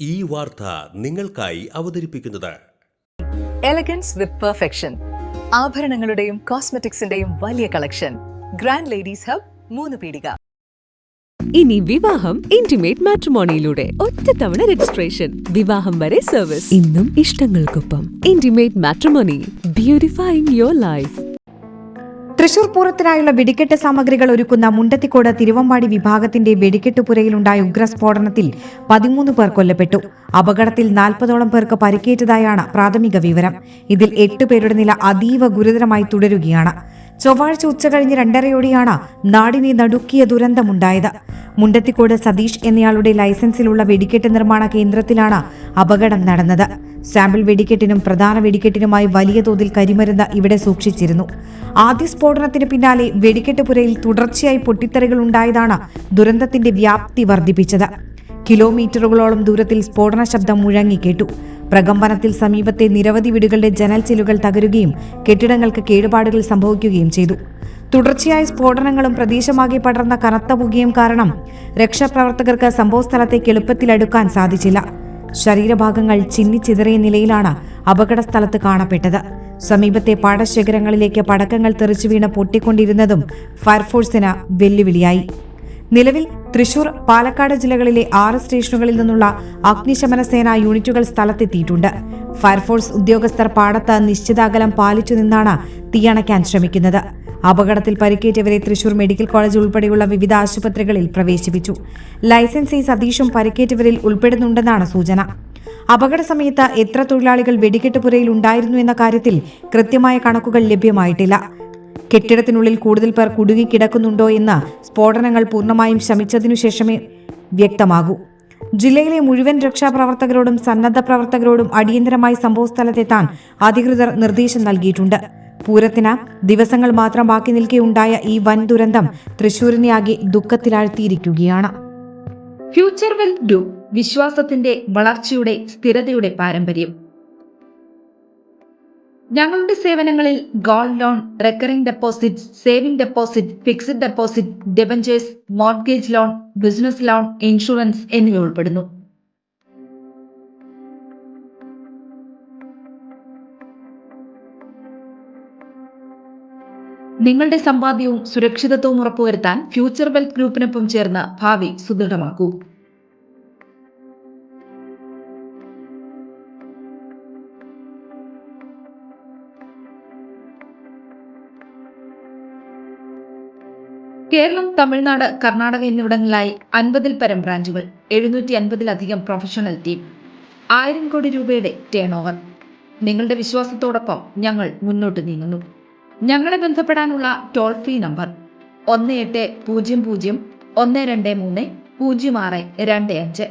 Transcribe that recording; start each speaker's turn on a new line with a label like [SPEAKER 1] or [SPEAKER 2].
[SPEAKER 1] ഈ വാർത്ത നിങ്ങൾക്കായി അവതരിപ്പിക്കുന്നത്
[SPEAKER 2] എലഗൻസ് വിത്ത് പെർഫെക്ഷൻ. ആഭരണങ്ങളുടെയും കോസ്മെറ്റിക്സിന്റെയും വലിയ കളക്ഷൻ. ഗ്രാൻഡ് ലേഡീസ് ഹബ്, 3 പീടിക.
[SPEAKER 3] ഇനി വിവാഹം ഇന്റിമേറ്റ് മാട്രിമോണിയിലൂടെ ഒറ്റത്തവണ രജിസ്ട്രേഷൻ, വിവാഹം വരെ സർവീസ്. ഇന്നും ഇഷ്ടങ്ങൾക്കൊപ്പം intimate matrimony, beautifying your life.
[SPEAKER 4] Thrissur പൂരത്തിനായുള്ള വെടിക്കെട്ട് സാമഗ്രികൾ ഒരുക്കുന്ന മുണ്ടത്തിക്കോട് തിരുവമ്പാടി വിഭാഗത്തിന്റെ വെടിക്കെട്ടുപുരയിലുണ്ടായ ഉഗ്രസ്ഫോടനത്തിൽ 13 പേർ കൊല്ലപ്പെട്ടു. അപകടത്തിൽ 40ഓളം പേർക്ക് പരിക്കേറ്റതായാണ് പ്രാഥമിക വിവരം. ഇതിൽ 8 പേരുടെ നില അതീവ ഗുരുതരമായി തുടരുകയാണ്. ചൊവ്വാഴ്ച ഉച്ചകഴിഞ്ഞ് 2:30 നാടിനെ നടുക്കിയ ദുരന്തമുണ്ടായത്. മുണ്ടത്തിക്കോട് സതീഷ് എന്നയാളുടെ ലൈസൻസിലുള്ള വെടിക്കെട്ട് നിർമ്മാണ കേന്ദ്രത്തിലാണ് അപകടം നടന്നത്. സാമ്പിൾ വെടിക്കെട്ടിനും പ്രധാന വെടിക്കെട്ടിനുമായി വലിയ തോതിൽ കരിമരുന്ന് ഇവിടെ സൂക്ഷിച്ചിരുന്നു. ആദ്യ സ്ഫോടനത്തിന് പിന്നാലെ വെടിക്കെട്ടുപുരയിൽ തുടർച്ചയായി പൊട്ടിത്തെറികൾ ഉണ്ടായതാണ് ദുരന്തത്തിന്റെ വ്യാപ്തി വർദ്ധിപ്പിച്ചത്. കിലോമീറ്ററുകളോളം ദൂരത്തിൽ സ്ഫോടന ശബ്ദം മുഴങ്ങിക്കേട്ടു. പ്രകമ്പനത്തിൽ സമീപത്തെ നിരവധി വീടുകളുടെ ജനൽ ചില്ലുകൾ തകരുകയും കെട്ടിടങ്ങൾക്ക് കേടുപാടുകൾ സംഭവിക്കുകയും ചെയ്തു. തുടർച്ചയായ സ്ഫോടനങ്ങളും പ്രദേശമാകെ പടർന്ന കനത്ത പുകയും കാരണം രക്ഷാപ്രവർത്തകർക്ക് സംഭവസ്ഥലത്തേക്ക് എളുപ്പത്തിൽ അടുക്കാൻ സാധിച്ചില്ല. ശരീരഭാഗങ്ങൾ ചിന്നിച്ചിതറിയ നിലയിലാണ് അപകട സ്ഥലത്ത് കാണപ്പെട്ടത്. സമീപത്തെ പാടശേഖരങ്ങളിലേക്ക് പടക്കങ്ങൾ തെറിച്ചു വീണ് പൊട്ടിക്കൊണ്ടിരുന്നതും ഫയർഫോഴ്സിന് വെല്ലുവിളിയായി. നിലവിൽ തൃശൂർ, പാലക്കാട് ജില്ലകളിലെ 6 സ്റ്റേഷനുകളിൽ നിന്നുള്ള അഗ്നിശമന സേനാ യൂണിറ്റുകൾ സ്ഥലത്തെത്തിയിട്ടുണ്ട്. ഫയർഫോഴ്സ് ഉദ്യോഗസ്ഥർ പാടത്ത് നിശ്ചിത അകലം പാലിച്ചു നിന്നാണ് തീയണയ്ക്കാൻ ശ്രമിക്കുന്നത്. അപകടത്തിൽ പരിക്കേറ്റവരെ തൃശൂർ മെഡിക്കൽ കോളേജ് ഉൾപ്പെടെയുള്ള വിവിധ ആശുപത്രികളിൽ പ്രവേശിപ്പിച്ചു. ലൈസൻസി സതീഷും പരിക്കേറ്റവരിൽ ഉൾപ്പെടുന്നുണ്ടെന്നാണ് സൂചന. അപകട സമയത്ത് എത്ര തൊഴിലാളികൾ വെടിക്കെട്ടുപുരയിൽ ഉണ്ടായിരുന്നു എന്ന കാര്യത്തിൽ കൃത്യമായ കണക്കുകൾ ലഭ്യമായിട്ടില്ല. കെട്ടിടത്തിനുള്ളിൽ കൂടുതൽ പേർ കുടുങ്ങിക്കിടക്കുന്നുണ്ടോ എന്ന് സ്ഫോടനങ്ങൾ പൂർണ്ണമായും ശമിച്ചതിനു ശേഷമേ വ്യക്തമാകൂ. ജില്ലയിലെ മുഴുവൻ രക്ഷാപ്രവർത്തകരോടും സന്നദ്ധ പ്രവർത്തകരോടും അടിയന്തരമായി സംഭവസ്ഥലത്തെത്താൻ അധികൃതർ നിർദ്ദേശം നൽകിയിട്ടുണ്ട്. പൂരത്തിന് ദിവസങ്ങൾ മാത്രം ബാക്കി നിൽക്കെയുണ്ടായ ഈ വൻ ദുരന്തം തൃശൂരിനെ ആകെ ദുഃഖത്തിലാഴ്ത്തിയിരിക്കുകയാണ്.
[SPEAKER 5] ഫ്യൂച്ചർ വെൽത്ത് ഗ്രൂപ്പ്, വിശ്വാസത്തിന്റെ, വളർച്ചയുടെ, സ്ഥിരതയുടെ പാരമ്പര്യം. ഞങ്ങളുടെ സേവനങ്ങളിൽ gold loan, recurring deposit, saving deposit, fixed deposit, debentures, mortgage loan, business loan, insurance എന്നിവ ഉൾപ്പെടുന്നു. നിങ്ങളുടെ സമ്പാദ്യവും സുരക്ഷിതത്വവും ഉറപ്പുവരുത്താൻ ഫ്യൂച്ചർ വെൽത്ത് ഗ്രൂപ്പിനൊപ്പം ചേർന്ന് ഭാവി സുദൃഢമാക്കൂ. കേരളം, തമിഴ്നാട്, കർണാടക എന്നിവിടങ്ങളിലായി 50-ൽ പരം ബ്രാഞ്ചുകൾ, 750-ലധികം പ്രൊഫഷണൽ ടീം, 1000 കോടി രൂപയുടെ ടേൺ ഓവർ. നിങ്ങളുടെ വിശ്വാസത്തോടൊപ്പം ഞങ്ങൾ മുന്നോട്ട് നീങ്ങുന്നു. ഞങ്ങളെ ബന്ധപ്പെടാനുള്ള ടോൾ ഫ്രീ നമ്പർ 1800 123 0625.